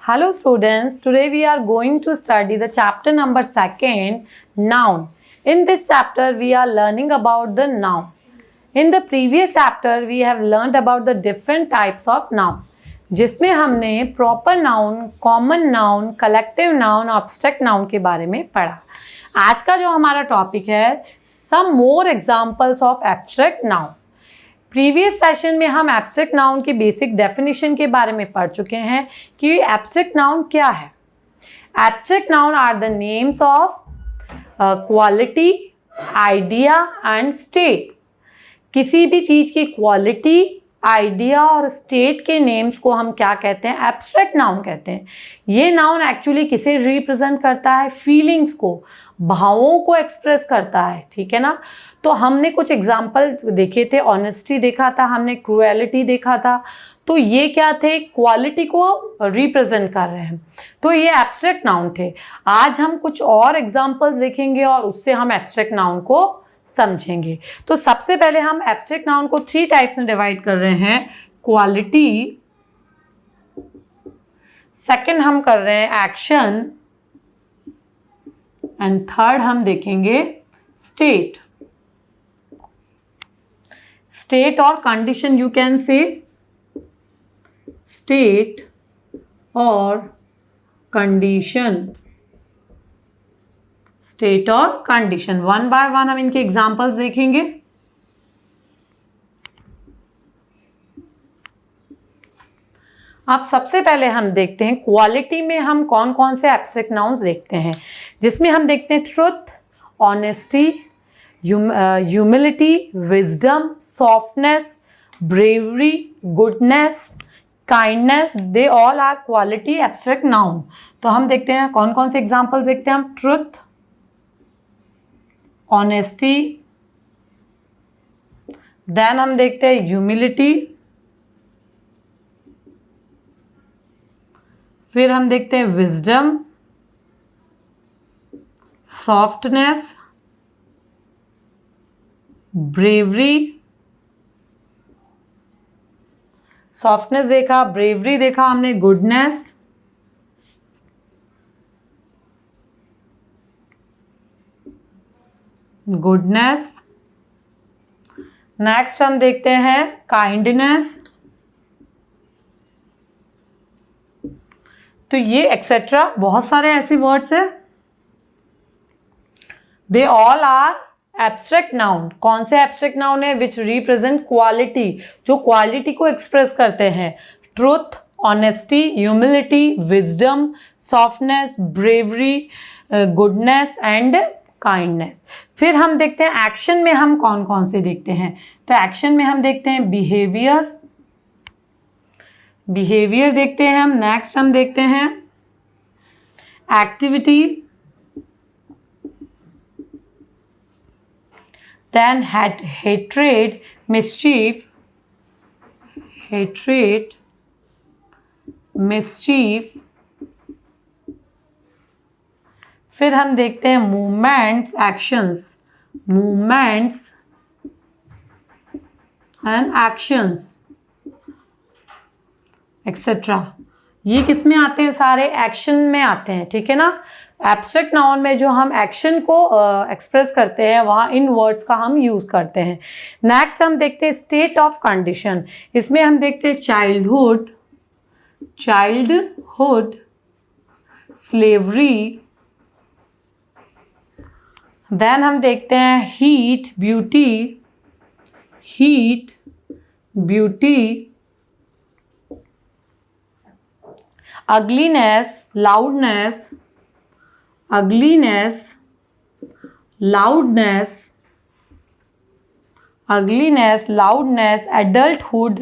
Hello students, today we are going to study the chapter number 2, noun. In this chapter we are learning about the noun. In the previous chapter we have learned about the different types of noun, जिसमें हमने proper noun, common noun, collective noun, abstract noun के बारे में पढ़ा. आज का जो हमारा टॉपिक है some more examples of abstract noun. Previous session में हम एब्स्ट्रैक्ट नाउन की बेसिक डेफिनेशन के बारे में पढ़ चुके हैं कि एब्स्ट्रैक्ट नाउन क्या है. Abstract noun are the names of quality, idea and state. किसी भी चीज़ की क्वालिटी, आइडिया और स्टेट के नेम्स को हम क्या कहते हैं? एब्स्ट्रैक्ट नाउन कहते हैं. ये नाउन एक्चुअली किसे रिप्रेजेंट करता है? फीलिंग्स को, भावों को एक्सप्रेस करता है. ठीक है ना. तो हमने कुछ एग्जाम्पल देखे थे. ऑनेस्टी देखा था हमने, क्रूएलिटी देखा था. तो ये क्या थे? क्वालिटी को रिप्रेजेंट कर रहे हैं. तो ये एब्स्ट्रैक्ट नाउन थे. आज हम कुछ और एग्जाम्पल्स देखेंगे और उससे हम एब्स्ट्रैक्ट नाउन को समझेंगे. तो सबसे पहले हम एब्स्ट्रैक्ट नाउन को 3 टाइप्स में डिवाइड कर रहे हैं. क्वालिटी, सेकंड हम कर रहे हैं एक्शन, एंड थर्ड हम देखेंगे स्टेट. स्टेट और condition, you can say state और कंडीशन. स्टेट और कंडीशन वन बाय वन हम इनके एग्जांपल्स देखेंगे. अब सबसे पहले हम देखते हैं क्वालिटी में हम कौन कौन से एब्स्ट्रैक्ट नाउन्स देखते हैं, जिसमें हम देखते हैं truth, honesty, humility, wisdom, softness, bravery, goodness, kindness. They all are quality abstract noun. तो हम देखते हैं कौन कौन से एग्जांपल्स देखते हैं हम. ट्रुथ, ऑनेस्टी, देन हम देखते हैं ह्यूमिलिटी, फिर हम देखते हैं विजडम, सॉफ्टनेस, ब्रेवरी. सॉफ्टनेस देखा, ब्रेवरी देखा हमने, गुडनेस, नेक्स्ट हम देखते हैं काइंडनेस. तो ये एक्सेट्रा बहुत सारे ऐसे वर्ड्स हैं. They all are abstract noun. कौन से एब्स्ट्रैक्ट नाउन है? विच रिप्रेजेंट क्वालिटी, जो क्वालिटी को एक्सप्रेस करते हैं. Truth, honesty, humility, wisdom, softness, bravery, goodness and kindness. फिर हम देखते हैं एक्शन में हम कौन कौन से देखते हैं. तो एक्शन में हम देखते हैं बिहेवियर देखते हैं हम. नेक्स्ट हम देखते हैं एक्टिविटी, then hatred, mischief, फिर हम देखते हैं मूवमेंट्स, एंड एक्शंस एक्सेट्रा. ये किस में आते हैं? सारे एक्शन में आते हैं. ठीक है ना. एब्स्ट्रैक्ट नाउन में जो हम एक्शन को एक्सप्रेस करते हैं वहाँ इन वर्ड्स का हम यूज़ करते हैं. नेक्स्ट हम देखते हैं स्टेट ऑफ कंडीशन. इसमें हम देखते हैं चाइल्डहुड, स्लेवरी. देन हम देखते हैं heat, beauty, ugliness, loudness, adulthood,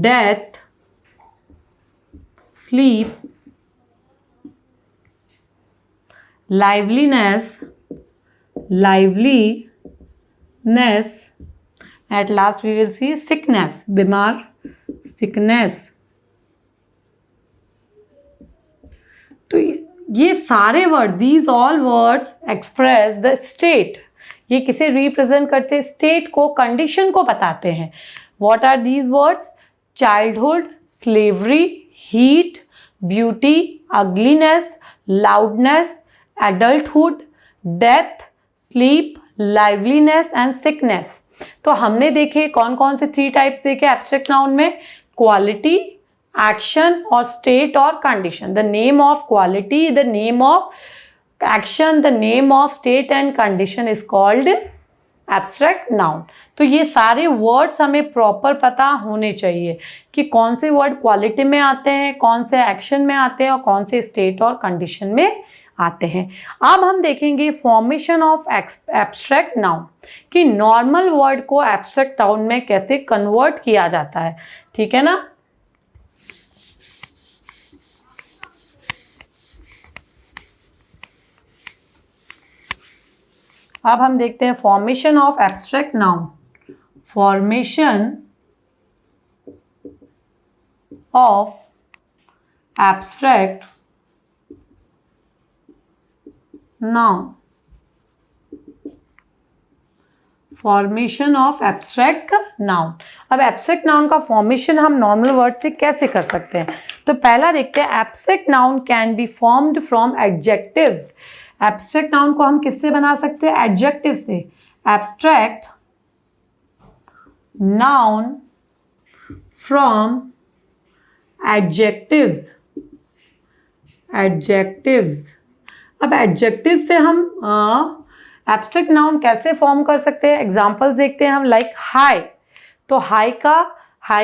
death, sleep, liveliness, at last we will see sickness, बीमार, sickness. तो ये सारे word, these all words express the state. ये किसे रिप्रेजेंट करते हैं? स्टेट को, कंडीशन को बताते हैं. What are these words? Childhood, slavery, heat, beauty, ugliness, loudness, adulthood, death, sleep, liveliness and sickness. तो हमने देखे कौन कौन से 3 टाइप्स देखे एब्स्ट्रैक्ट नाउन में? क्वालिटी, एक्शन और स्टेट और condition. The name of quality, the name of action, the name of state and condition is called abstract noun. तो ये सारे वर्ड्स हमें प्रॉपर पता होने चाहिए कि कौन से वर्ड क्वालिटी में आते हैं, कौन से एक्शन में आते हैं और कौन से स्टेट और कंडीशन में आते हैं. अब हम देखेंगे फॉर्मेशन ऑफ एब्स्ट्रैक्ट नाउन कि नॉर्मल वर्ड को एब्स्ट्रैक्ट नाउन में कैसे कन्वर्ट किया जाता है. ठीक है ना. अब हम देखते हैं formation of abstract noun. Formation of abstract noun. Formation of abstract noun. अब एब्स्ट्रैक्ट नाउन का फॉर्मेशन हम नॉर्मल वर्ड से कैसे कर सकते हैं? तो पहला देखते हैं abstract noun can be formed from adjectives. Abstract noun को हम किससे बना सकते हैं? एडजेक्टिव से. Abstract noun from adjectives. Adjectives. अब एडजेक्टिव से हम एब्स्ट्रैक्ट नाउन कैसे फॉर्म कर सकते हैं? एग्जांपल्स देखते हैं हम. Like high. तो हाई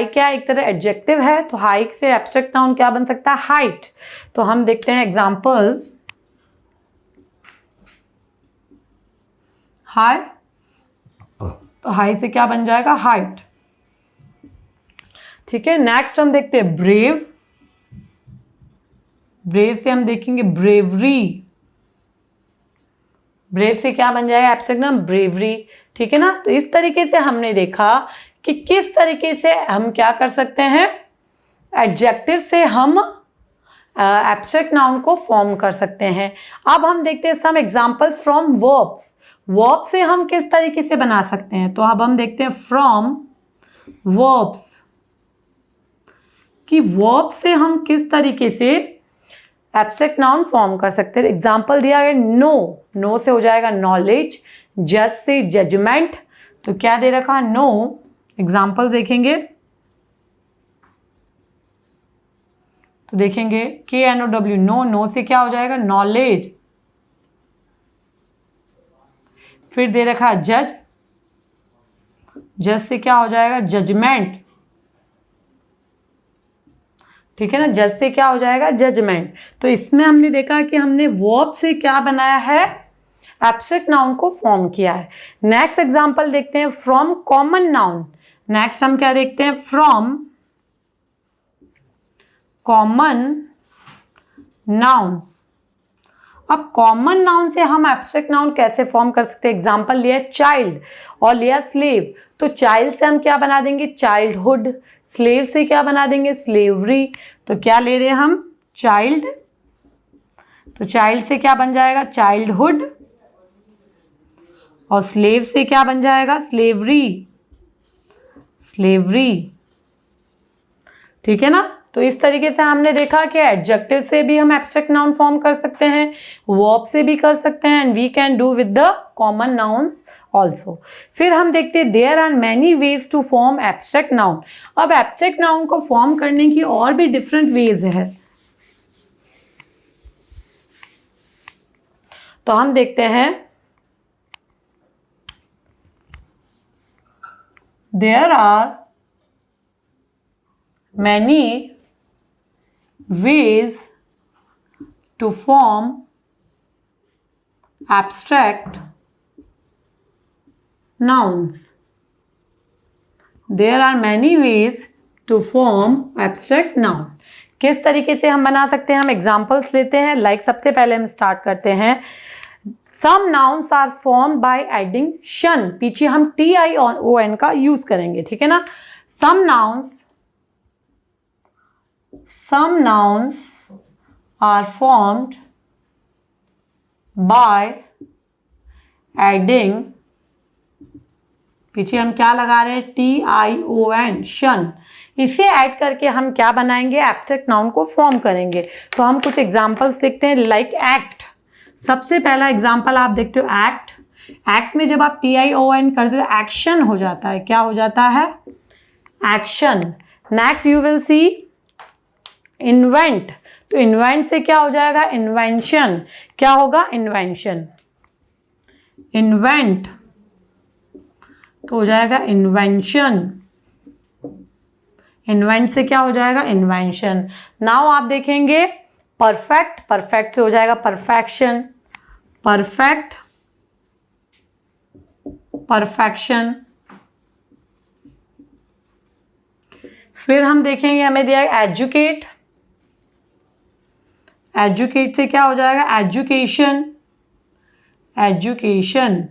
क्या एक तरह एडजेक्टिव है, तो हाई से एब्स्ट्रैक्ट नाउन क्या बन सकता है? हाइट. तो हम देखते हैं एग्जांपल्स. हाई, तो हाई से क्या बन जाएगा? हाइट. ठीक है. नेक्स्ट हम देखते हैं ब्रेव. ब्रेव से हम देखेंगे ब्रेवरी. ब्रेव से क्या बन जाएगा? Abstract noun bravery. ठीक है ना. तो इस तरीके से हमने देखा कि किस तरीके से हम क्या कर सकते हैं, एडजेक्टिव से हम एब्स्ट्रैक्ट नाउन को फॉर्म कर सकते हैं. अब हम देखते हैं some examples from verbs. Verb से हम किस तरीके से बना सकते हैं? तो अब हम देखते हैं फ्रॉम वर्ब्स कि वर्ब से हम किस तरीके से एब्स्ट्रैक्ट नाउन फॉर्म कर सकते हैं. एग्जाम्पल दिया गया नो. नो से हो जाएगा नॉलेज. जज से जजमेंट. तो क्या दे रखा? नो. एग्जाम्पल देखेंगे तो देखेंगे KNOW. नो. नो से क्या हो जाएगा? नॉलेज. फिर दे रखा जज. जज से क्या हो जाएगा? जजमेंट. ठीक है ना. जज से क्या हो जाएगा? जजमेंट. तो इसमें हमने देखा कि हमने वर्ब से क्या बनाया है? एब्स्ट्रैक्ट नाउन को फॉर्म किया है. नेक्स्ट एग्जांपल देखते हैं फ्रॉम कॉमन नाउन. नेक्स्ट हम क्या देखते हैं? From common nouns. अब कॉमन नाउन से हम एब्स्ट्रैक्ट नाउन कैसे फॉर्म कर सकते हैं? एग्जांपल लिया चाइल्ड और लिया स्लेव. तो चाइल्ड से हम क्या बना देंगे? चाइल्डहुड. स्लेव से क्या बना देंगे? स्लेवरी. तो क्या ले रहे हैं हम? चाइल्ड. तो चाइल्ड से क्या बन जाएगा? चाइल्डहुड. और स्लेव से क्या बन जाएगा? स्लेवरी. स्लेवरी. ठीक है ना. तो इस तरीके से हमने देखा कि एडजेक्टिव से भी हम एब्स्ट्रैक्ट नाउन फॉर्म कर सकते हैं, वर्ब से भी कर सकते हैं, and we can do with the common nouns also. फिर हम देखते हैं there are many ways to form abstract noun. अब एब्स्ट्रैक्ट नाउन को फॉर्म करने की और भी डिफरेंट वेज है. तो हम देखते हैं there are many ways to form abstract nouns. There are many ways to form abstract noun. किस तरीके से हम बना सकते हैं? हम एग्जाम्पल्स लेते हैं. लाइक सबसे पहले हम स्टार्ट करते हैं. Some nouns are formed by adding शन. पीछे हम TION का यूज करेंगे. ठीक है ना. Some nouns are formed by adding पीछे हम क्या लगा रहे हैं, TION, शन। इसे ऐड करके हम क्या बनाएंगे, एब्स्ट्रैक्ट नाउन को फॉर्म करेंगे। तो हम कुछ एग्जांपल्स देखते हैं, लाइक एक्ट। सबसे पहला एग्जांपल आप देखते हो एक्ट। एक्ट में जब आप TION करते हो एक्शन हो जाता है, क्या हो जाता है, action. Next you will see invent. तो इन्वेंट से क्या हो जाएगा, इन्वेंशन। क्या होगा, इन्वेंशन। इन्वेंट तो हो जाएगा इन्वेंशन। इन्वेंट से क्या हो जाएगा, इन्वेंशन। नाउ आप देखेंगे परफेक्ट। परफेक्ट से हो जाएगा परफेक्शन। Perfect, perfection. फिर हम देखेंगे, हमें दिया है एजुकेट। एजुकेट से क्या हो जाएगा, एजुकेशन। एजुकेशन।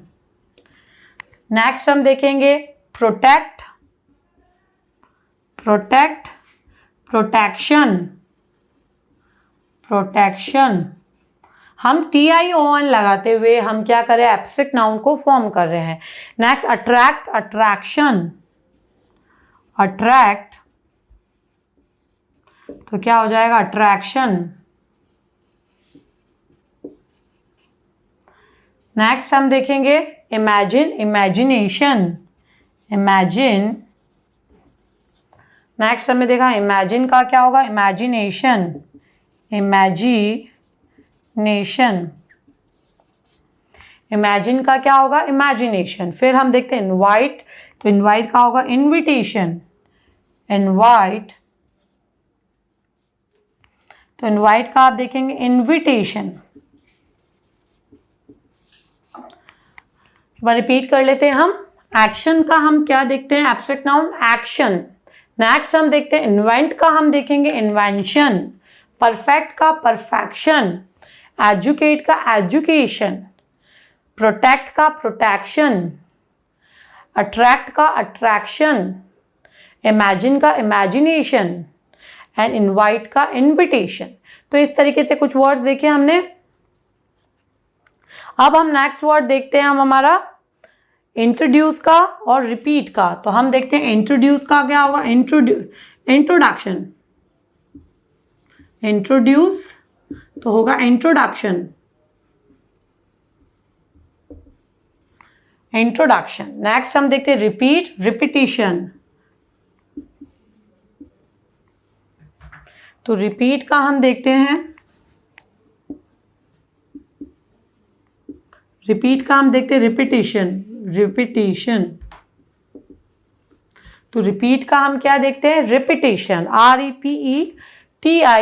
नेक्स्ट हम देखेंगे प्रोटेक्ट। Protect, protection. प्रोटेक्शन। हम TION लगाते हुए हम क्या कर रहे हैं, एब्स्ट्रैक्ट नाउन को फॉर्म कर रहे हैं। Next attract, attraction. अट्रैक्ट तो क्या हो जाएगा, अट्रैक्शन। नेक्स्ट हम देखेंगे इमेजिन, इमेजिनेशन। इमेजिन। नेक्स्ट हमने देखा इमेजिन का क्या होगा, इमेजिनेशन। इमेजिनेशन। इमेजिन का क्या होगा, इमेजिनेशन। फिर हम देखते हैं इनवाइट। तो इनवाइट का होगा इनविटेशन। इनवाइट तो इनवाइट का आप देखेंगे इनविटेशन। रिपीट कर लेते हैं हम। एक्शन का हम क्या देखते हैं, एब्स्ट्रैक्ट नाउन एक्शन। नेक्स्ट हम देखते हैं इन्वेंट का हम देखेंगे इन्वेंशन। परफेक्ट का परफेक्शन। एजुकेट का एजुकेशन। प्रोटेक्ट का प्रोटेक्शन। अट्रैक्ट का अट्रैक्शन। इमेजिन का इमेजिनेशन। एंड इनवाइट का इनविटेशन। तो इस तरीके से कुछ वर्ड्स देखे हमने। अब हम नेक्स्ट वर्ड देखते हैं हम हमारा इंट्रोड्यूस का और रिपीट का। तो हम देखते हैं इंट्रोड्यूस का क्या होगा, इंट्रोडक्शन। इंट्रोड्यूस तो होगा इंट्रोडक्शन। इंट्रोडक्शन। नेक्स्ट हम देखते हैं रिपीट, रिपीटिशन। तो रिपीट का हम देखते हैं, रिपीट का हम देखते हैं रिपीटिशन। रिपीटिशन तो रिपीट का हम क्या देखते हैं, रिपीटिशन। REPETI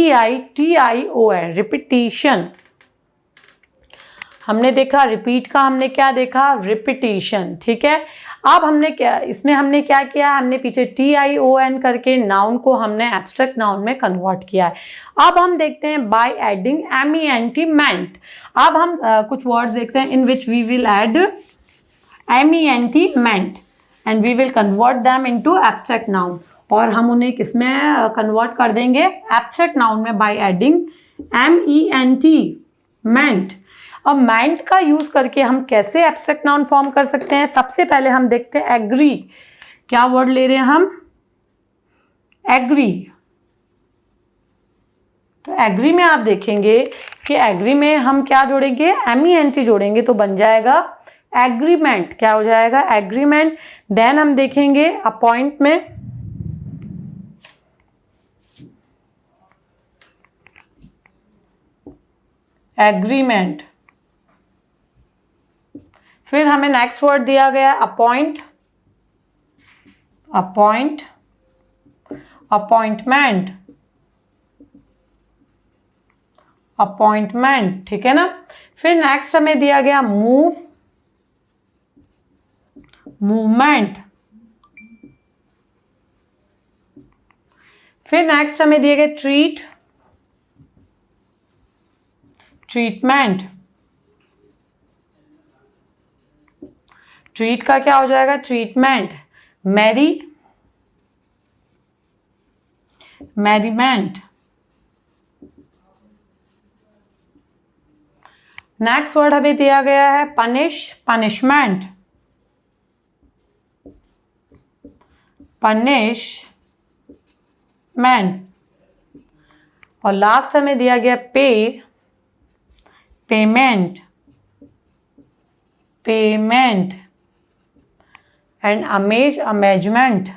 REPETITION, repetition. हमने देखा रिपीट का, हमने क्या देखा, रिपीटिशन। ठीक है, अब हमने क्या इसमें हमने क्या किया, हमने पीछे TION करके नाउन को हमने एब्स्ट्रैक्ट नाउन में कन्वर्ट किया है। अब हम देखते हैं बाय एडिंग MENT, मेंट। अब हम कुछ वर्ड्स देखते हैं in which we will add MENT, ment, and we will convert them into abstract noun. और हम उन्हें किसमें कन्वर्ट कर देंगे, एब्स्ट्रैक्ट नाउन में, बाय एडिंग MENT, मेंट। अब मेंट का यूज करके हम कैसे एब्स्ट्रैक्ट नाउन फॉर्म कर सकते हैं। सबसे पहले हम देखते हैं एग्री। क्या वर्ड ले रहे हैं हम, एग्री। तो एग्री में आप देखेंगे कि एग्री में हम क्या जोड़ेंगे, MENT जोड़ेंगे तो बन जाएगा एग्रीमेंट। क्या हो जाएगा, एग्रीमेंट। देन हम देखेंगे अपॉइंट में, एग्रीमेंट। फिर हमें नेक्स्ट वर्ड दिया गया अपॉइंट, अपॉइंट, अपॉइंटमेंट, अपॉइंटमेंट। ठीक है ना। फिर नेक्स्ट हमें दिया गया मूव, मूवमेंट। फिर नेक्स्ट हमें दिया गया ट्रीट, ट्रीटमेंट। ट्रीट का क्या हो जाएगा, treatment. Mary, merriment. Next word हमें दिया गया है पनिश, पनिशमेंट, पनिशमेंट। और लास्ट हमें दिया गया पे, payment, payment. And amaze, amazement,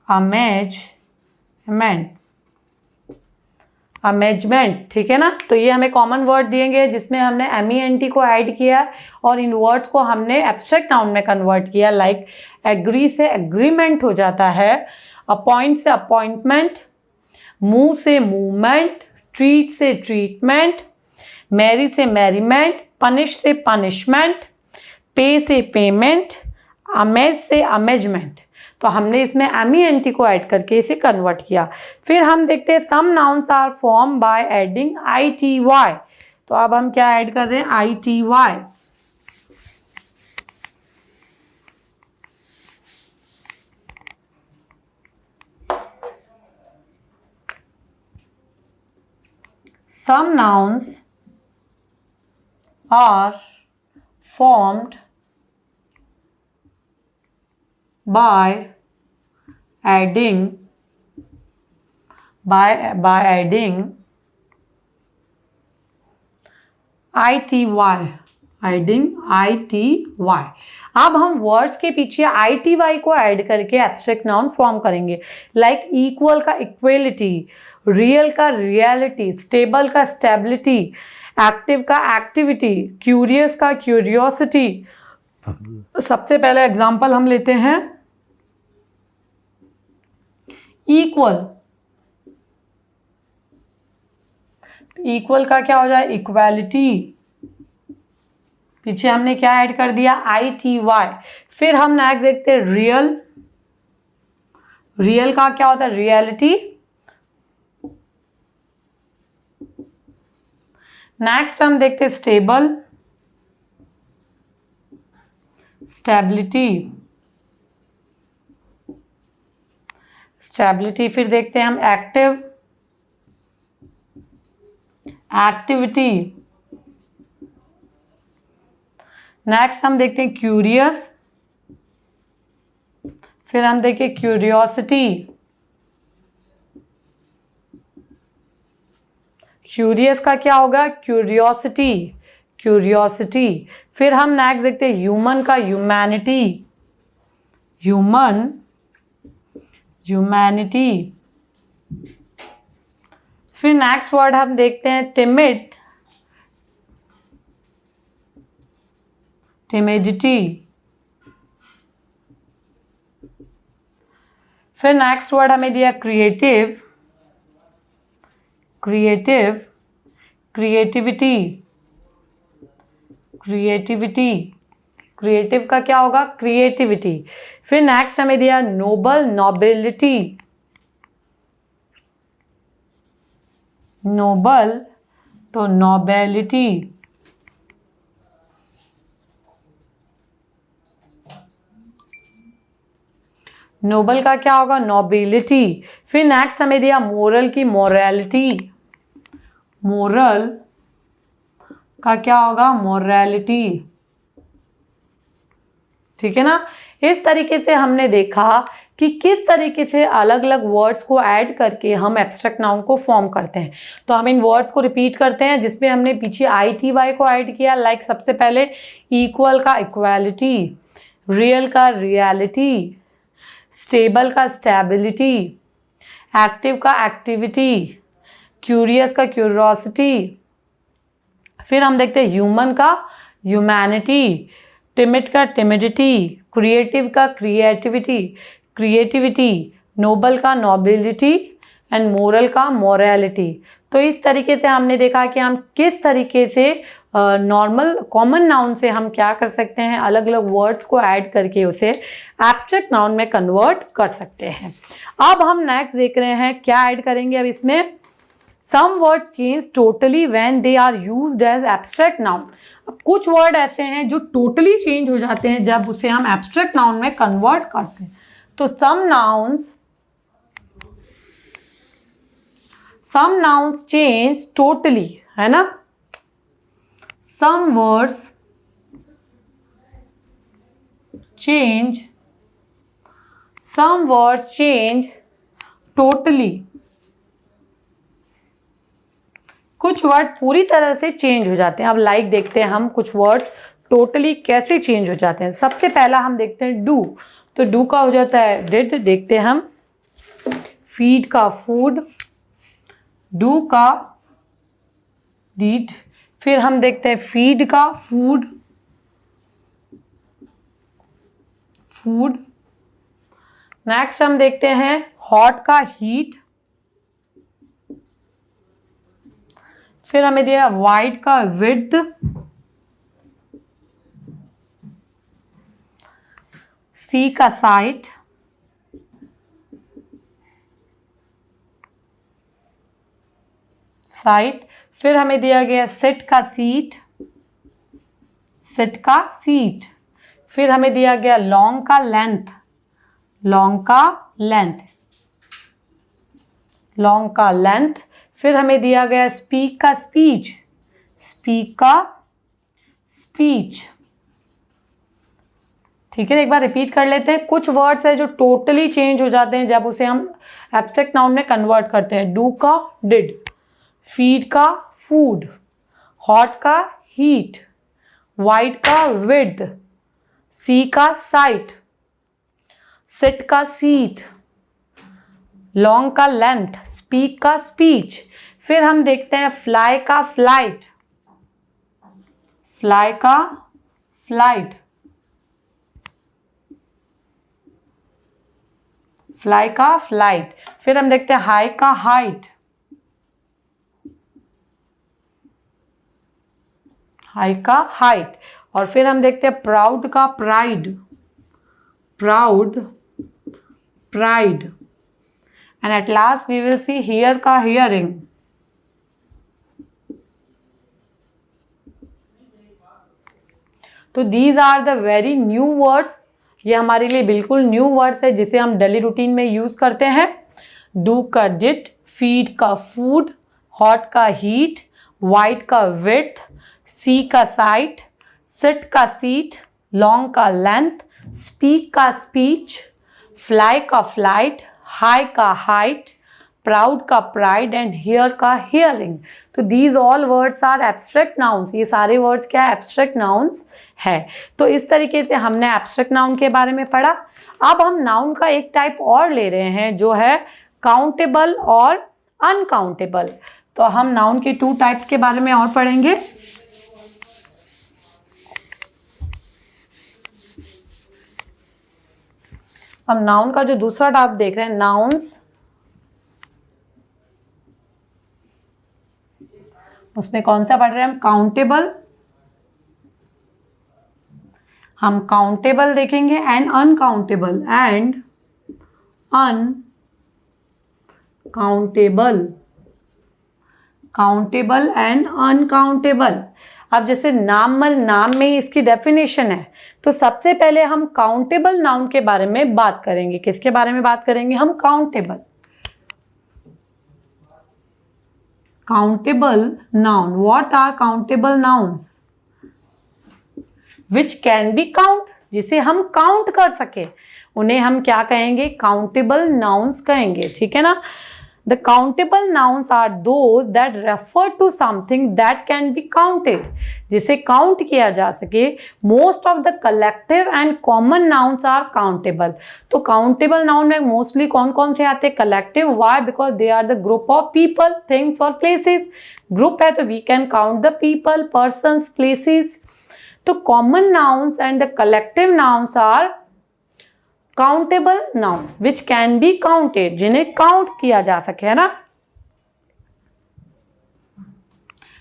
amazement, amazement. ठीक है ना। तो ये हमें कॉमन वर्ड दिएंगे जिसमें हमने MENT को ऐड किया और इन वर्ड्स को हमने एब्स्ट्रैक्ट नाउन में कन्वर्ट किया। लाइक एग्री से एग्रीमेंट हो जाता है, अपॉइंट से अपॉइंटमेंट, मूव से मूवमेंट, ट्रीट से ट्रीटमेंट, मैरी से मैरीमेंट, पनिश से पनिशमेंट, पे से पेमेंट, अमेज से अमेजमेंट। तो हमने इसमें MENT को ऐड करके इसे कन्वर्ट किया। फिर हम देखते हैं some nouns are form by adding ITY। तो अब हम क्या ऐड कर रहे हैं, ITY। Some nouns are formed by adding ITY, adding ITY। अब हम वर्ड्स के पीछे ITY को ऐड करके एब्स्ट्रैक्ट नाउन फॉर्म करेंगे। लाइक इक्वल का इक्वलिटी, रियल का रियलिटी, स्टेबल का स्टेबिलिटी, एक्टिव का एक्टिविटी, क्यूरियस का क्यूरियोसिटी। सबसे पहले एग्जांपल हम लेते हैं इक्वल। इक्वल का क्या हो जाए, इक्वालिटी। पीछे हमने क्या ऐड कर दिया, ITY। फिर हम नेक्स्ट देखते हैं रियल। रियल का क्या होता है, रियलिटी। नेक्स्ट हम देखते हैं स्टेबल, स्टेबिलिटी, स्टेबिलिटी। फिर देखते हैं हम एक्टिव, एक्टिविटी। नेक्स्ट हम देखते हैं क्यूरियस। फिर हम देखें क्यूरियोसिटी। क्यूरियस का क्या होगा, क्यूरियोसिटी, क्यूरियोसिटी। फिर हम नेक्स्ट देखते हैं ह्यूमन का ह्यूमैनिटी, ह्यूमन, ह्यूमैनिटी। फिर नेक्स्ट वर्ड हम देखते हैं टिमिड, टिमिडिटी। फिर नेक्स्ट वर्ड हमें दिया creative, creative, creativity, creativity. Creative का क्या होगा, क्रिएटिविटी। फिर नेक्स्ट हमें दिया नोबल, नोबिलिटी, नोबल तो नोबेलिटी। नोबल का क्या होगा, नोबिलिटी। फिर नेक्स्ट हमें दिया मोरल की मोरालिटी, मोरल का क्या होगा, मोरालिटी। ठीक है ना। इस तरीके से हमने देखा कि किस तरीके से अलग अलग वर्ड्स को ऐड करके हम एब्स्ट्रैक्ट नाउन को फॉर्म करते हैं। तो हम इन वर्ड्स को रिपीट करते हैं जिसमें हमने पीछे ITY को ऐड किया। लाइक सबसे पहले इक्वल का इक्वालिटी, रियल का रियलिटी, स्टेबल का स्टेबिलिटी, एक्टिव का एक्टिविटी, क्यूरियस का क्यूरियोसिटी। फिर हम देखते हैं ह्यूमन का ह्यूमैनिटी, टिमिड का टिमिडिटी, क्रिएटिव का क्रिएटिविटी, क्रिएटिविटी, नोबल का नोबिलिटी एंड मोरल का मोरालिटी। तो इस तरीके से हमने देखा कि हम किस तरीके से नॉर्मल कॉमन नाउन से हम क्या कर सकते हैं, अलग अलग वर्ड्स को ऐड करके उसे एब्स्ट्रैक्ट नाउन में कन्वर्ट कर सकते हैं। अब हम नेक्स्ट देख रहे हैं क्या ऐड करेंगे अब इसमें, some words change totally when they are used as abstract noun. अब कुछ वर्ड ऐसे हैं जो टोटली चेंज हो जाते हैं जब उसे हम एब्स्ट्रैक्ट नाउन में कन्वर्ट करते हैं। तो some nouns some nouns change totally, है ना, some words change, some words change totally, कुछ वर्ड पूरी तरह से चेंज हो जाते हैं। अब लाइक देखते हैं हम कुछ वर्ड टोटली कैसे चेंज हो जाते हैं। सबसे पहला हम देखते हैं डू, तो डू का हो जाता है डिड, देखते हैं हम फीड का फूड, डू का डिड, फिर हम देखते हैं फीड का फूड, फूड, नेक्स्ट हम देखते हैं हॉट का हीट, फिर हमें दिया वाइड का विड्थ, सी का साइट, साइट, फिर हमें दिया गया सिट का सीट, सिट का सीट, फिर हमें दिया गया लॉन्ग का लेंथ, लॉन्ग का लेंथ, लॉन्ग का लेंथ, फिर हमें दिया गया स्पीक का स्पीच, स्पीक का स्पीच। ठीक है, एक बार रिपीट कर लेते हैं। कुछ वर्ड्स है जो टोटली चेंज हो जाते हैं जब उसे हम एब्स्ट्रैक्ट नाउन में कन्वर्ट करते हैं। डू का डिड, फीड का फूड, हॉट का हीट, वाइड का विड्थ, सी का साइट, सिट का सीट, लॉन्ग का लेंथ, स्पीक का स्पीच, फिर हम देखते हैं फ्लाई का फ्लाइट, फ्लाई का फ्लाइट, फ्लाई का फ्लाइट, फिर हम देखते हैं हाई का हाइट, हाई का हाइट, और फिर हम देखते हैं प्राउड का pride, proud, pride, and at last we will see hear का hearing, तो these are the very new words, ये हमारे लिए बिल्कुल न्यू वर्ड्स है जिसे हम डेली रूटीन में यूज करते हैं। डू का डिड, फीड का फूड, हॉट का हीट, वाइड का विड्थ, सी का साइट, सिट का सीट, लॉन्ग का लेंथ, स्पीक का स्पीच, फ्लाई का फ्लाइट, हाई का हाइट, प्राउड का प्राइड एंड हियर का हियरिंग। तो these all words are abstract nouns, ये सारे वर्ड्स क्या है, एब्स्ट्रैक्ट नाउन्स है। तो इस तरीके से हमने एब्स्ट्रैक्ट नाउन के बारे में पढ़ा। अब हम नाउन का एक टाइप और ले रहे हैं जो है काउंटेबल और अनकाउंटेबल। तो हम नाउन के 2 टाइप्स के बारे में और पढ़ेंगे। हम नाउन का जो दूसरा टाइप देख रहे हैं, नाउन्स, उसमें कौन सा पढ़ रहे हैं हम, काउंटेबल, हम काउंटेबल देखेंगे and uncountable, and uncountable, countable and uncountable. अब जैसे नाम में ही इसकी डेफिनेशन है, तो सबसे पहले हम काउंटेबल नाउन के बारे में बात करेंगे। किसके बारे में बात करेंगे हम, countable, countable noun. What are countable nouns? Which can be count, जिसे हम काउंट कर सके, उन्हें हम क्या कहेंगे, काउंटेबल नाउन्स कहेंगे। ठीक है ना। The countable nouns are those that refer to something that can be counted, जिसे काउंट किया जा सके। Most of the collective and common nouns are countable। तो काउंटेबल नाउन में मोस्टली कौन कौन से आते हैं, collective. Why? Because they are the group of people, things और places। ग्रुप है तो we can count the people, persons, places। तो common nouns and the collective nouns are countable nouns which can B counted, जिन्हें count किया जा सके, है ना।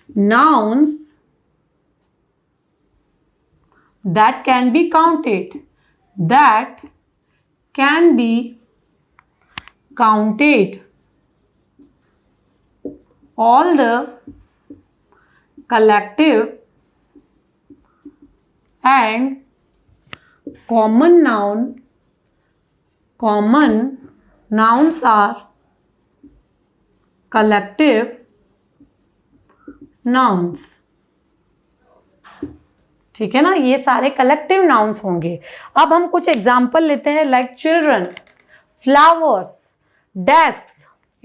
Nouns that can be counted, that can be counted, all the collective and common noun, common nouns are collective nouns, ठीक है ना, ये सारे कलेक्टिव नाउन्स होंगे। अब हम कुछ एग्जाम्पल लेते हैं, like children, flowers, desk.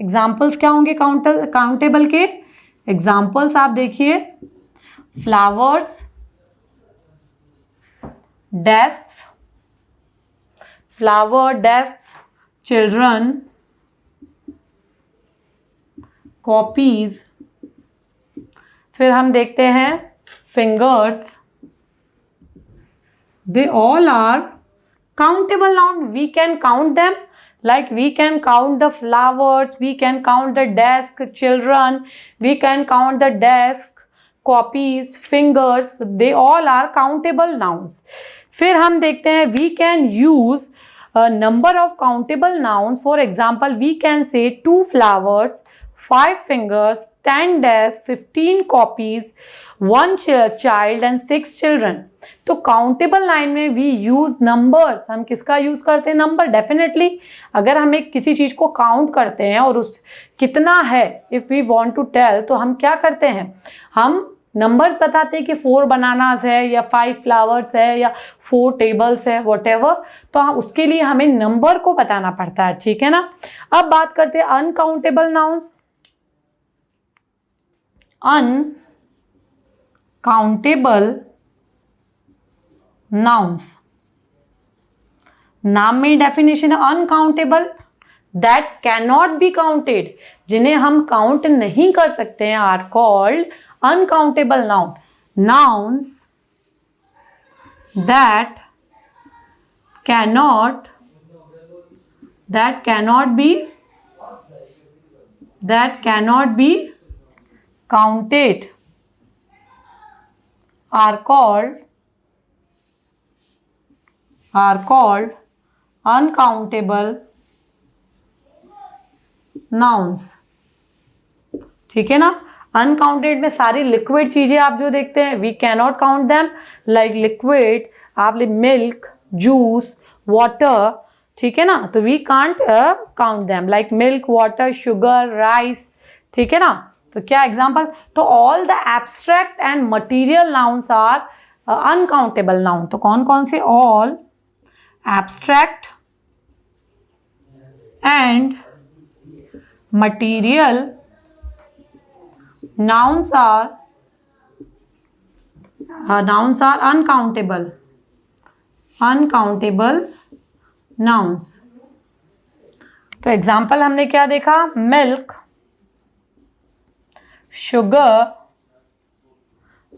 Examples क्या होंगे काउंटेबल के? एग्जाम्पल्स आप देखिए, flowers, desk, flower, desk, children, copies, फिर हम देखते हैं fingers, they all are countable noun. We can count them, like we can count the flowers, we can count the desk, children, we can count the desk, copies, fingers, they all are countable nouns. फिर हम देखते हैं we can use a number of countable nouns. For example, we can say 2 flowers, 5 fingers, 10 desks, 15 copies, 1 child and 6 children. तो countable line में we use numbers. हम किसका use करते हैं? नंबर। डेफिनेटली अगर हम एक किसी चीज को काउंट करते हैं और उस कितना है, if we want to tell, तो हम क्या करते हैं? हम नंबर्स बताते हैं कि 4 बनानास है या 5 फ्लावर्स है या 4 टेबल्स है, व्हाटएवर। तो हम उसके लिए हमें नंबर को बताना पड़ता है, ठीक है ना। अब बात करते हैं अनकाउंटेबल नाउन्स। अनकाउंटेबल नाउन्स, नाम में डेफिनेशन है uncountable, that can not be counted, जिन्हें हम काउंट नहीं कर सकते हैं, are called uncountable noun. Nouns that cannot be counted are called uncountable nouns, ठीक है ना। अनकाउंटेड में सारी लिक्विड चीजें आप जो देखते हैं, we cannot count them, like liquid, आप मिल्क, जूस, वाटर, ठीक है ना। तो we can't count them, like milk, water, sugar, rice, ठीक है ना। तो क्या एग्जाम्पल? तो all the abstract and material nouns are uncountable noun. तो कौन कौन से? All abstract and material nouns are uncountable nouns। तो एग्जाम्पल हमने क्या देखा? Milk, sugar,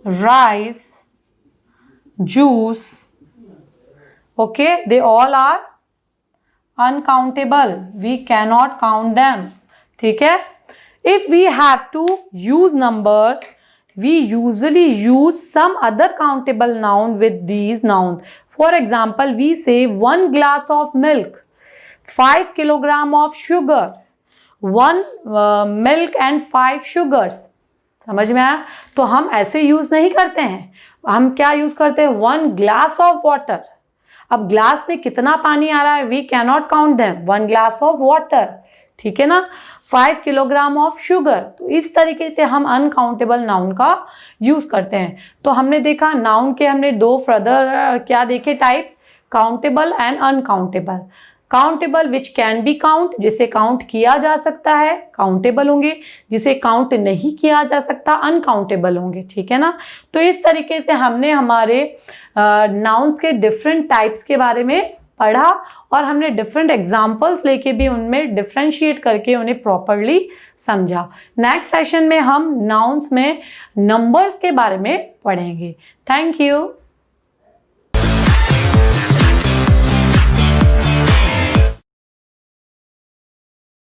rice, juice, okay, they all are uncountable, we cannot count them, ठीक है। If we have to use number, we usually use some other countable noun with these nouns. For example, we say 1 glass of milk, 5 kilogram of sugar, 1 milk and 5 sugars। समझ में आया? तो हम ऐसे use नहीं करते हैं, हम क्या यूज करते हैं? 1 glass of water। अब ग्लास में कितना पानी आ रहा है? We cannot count them, 1 glass of water, ठीक है ना। 5 किलोग्राम ऑफ शुगर। तो इस तरीके से हम अनकाउंटेबल नाउन का यूज करते हैं। तो हमने देखा नाउन के हमने 2 फर्दर क्या देखे types, countable and uncountable. Countable which can be count, जिसे काउंट किया जा सकता है, काउंटेबल होंगे। जिसे काउंट नहीं किया जा सकता, अनकाउंटेबल होंगे, ठीक है ना। तो इस तरीके से हमने हमारे नाउन्स के डिफरेंट टाइप्स के बारे में पढ़ा और हमने डिफरेंट एग्जाम्पल्स लेके भी उनमें डिफ्रेंशिएट करके उन्हें प्रॉपरली समझा। नेक्स्ट सेशन में हम नाउन्स में नंबर्स के बारे में पढ़ेंगे। Thank you.